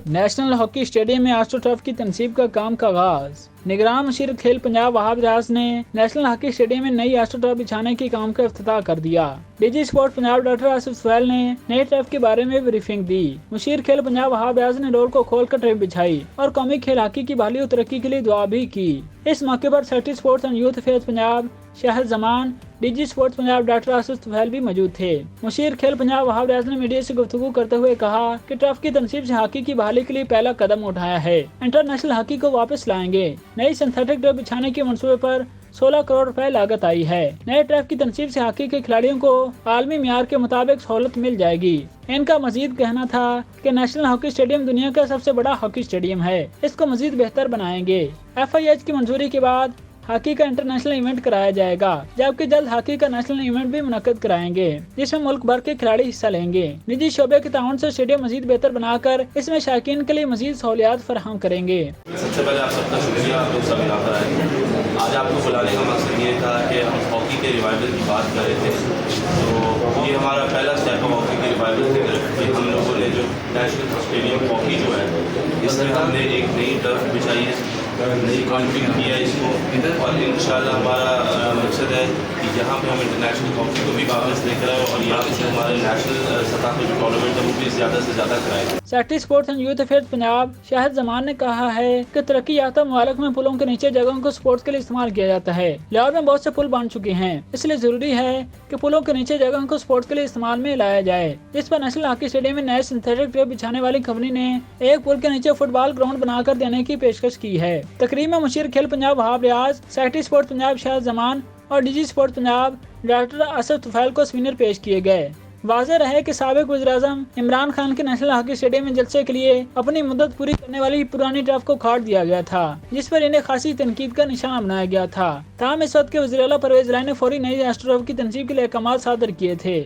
National hockey stadium میں astro turf کی تنصیب کا کام کا آغاز۔ نگران مشیر کھیل پنجاب وہاب ریاض نے نیشنل ہاکی اسٹیڈیم میں نئی آسٹرو ٹرف بچھانے کے کام کا افتتاح کر دیا۔ D G sport Punjab doctor Asif Sohail نے نئی ٹرف کے بارے میں بریفنگ دی۔ مشیر کھیل پنجاب وہاب ریاض نے ڈور کو کھول کر ٹرف بچھائی اور قومی کھیل ہاکی کی بحالی و ترقی کے لیے دعا بھی کی۔ اس موقع پر secretary sports and youth affairs Punjab Shahid Zaman, D G sports Punjab doctor Asif Sohail بھی موجود تھے۔ مشیر کھیل پنجاب وہاب ریاض نے میڈیا سے گفتگو کرتے ہوئے کہا کہ ٹرف کی تنصیب سے ہاکی کی بحالی کے لیے پہلا قدم اٹھایا ہے۔ انٹرنیشنل ہاکی کو واپس لائیں گے۔ نئی سنتھیٹک ٹرف بچھانے کے منصوبے پر 16 کروڑ روپے لاگت آئی ہے۔ نئے ٹرف کی تنصیب سے ہاکی کے کھلاڑیوں کو عالمی معیار کے مطابق سہولت مل جائے گی۔ ان کا مزید کہنا تھا کہ نیشنل ہاکی اسٹیڈیم دنیا کا سب سے بڑا ہاکی اسٹیڈیم ہے، اس کو مزید بہتر بنائیں گے۔ FIH کی منظوری کے بعد ہاکی کا انٹرنیشنل ایونٹ کرایا جائے گا، جبکہ جلد ہاکی کا نیشنل ایونٹ بھی منعقد کرائیں گے جس میں ملک بھر کے کھلاڑی حصہ لیں گے۔ نجی شعبے کے تعاون سے اسٹیڈیم مزید بہتر بنا کر اس میں شائقین کے لیے مزید سہولیات فراہم کریں گے۔ سب سے پہلے آپ سب کا شکریہ، آپ لوگ سب یہاں پر آئے۔ آج آپ کو بلانے کا مقصد یہ تھا کہ ہم ہاکی کے ریوائول کی بات کر رہے تھے، تو یہ ہمارا پہلا اسٹیپ ہے ہاکی کے ریوائول کی طرف کہ ہم لوگوں نے جو نیشنل اسٹیڈیم ہاکی جو ہے اس میں ہم نے ایک نئی ٹرف بچھائی ہے، نئی کانفیگ کیا ہے اس کو، اور انشاءاللہ ہمارا مقصد ہے کہ یہاں پہ ہم انٹرنیشنل ہاکی کو بھی واپس لے کر آئے اور یہاں سے ہمارے نیشنل سطح پہ جو ٹورنامنٹ ہے وہ بھی زیادہ سے زیادہ کرائیں۔ Secretary sports and youth affairs Punjab Shahid Zaman نے کہا ہے کہ ترقی یافتہ ممالک میں پلوں کے نیچے جگہوں کو سپورٹس کے لیے استعمال کیا جاتا ہے۔ لاہور میں بہت سے پل بن چکے ہیں، اس لیے ضروری ہے کہ پلوں کے نیچے جگہوں کو سپورٹس کے لیے استعمال میں لایا جائے۔ اس پر نیشنل ہاکی اسٹیڈیم میں نئے سنتھیٹک ٹرف بچھانے والی کمپنی نے ایک پل کے نیچے فٹ بال گراؤنڈ بنا کر دینے کی پیشکش کی ہے۔ تقریب میں مشیر کھیل پنجاب وہاب ریاض، سیکرٹری اسپورٹس پنجاب شاہد زمان اور D G sports Punjab doctor Asif Sohail کو سوینر پیش کیے گئے۔ واضح رہے کہ سابق وزیراعظم عمران خان کے نیشنل ہاکی اسٹیڈیم میں جلسے کے لیے اپنی مدت پوری کرنے والی پرانی ٹرف کو کاٹ دیا گیا تھا، جس پر انہیں خاصی تنقید کا نشانہ بنایا گیا تھا۔ تاہم اس وقت کے وزیر اعلیٰ پرویز الہی نے فوری نئی آسٹرو ٹرف کی تنصیب کے لیے احکامات صادر کیے تھے۔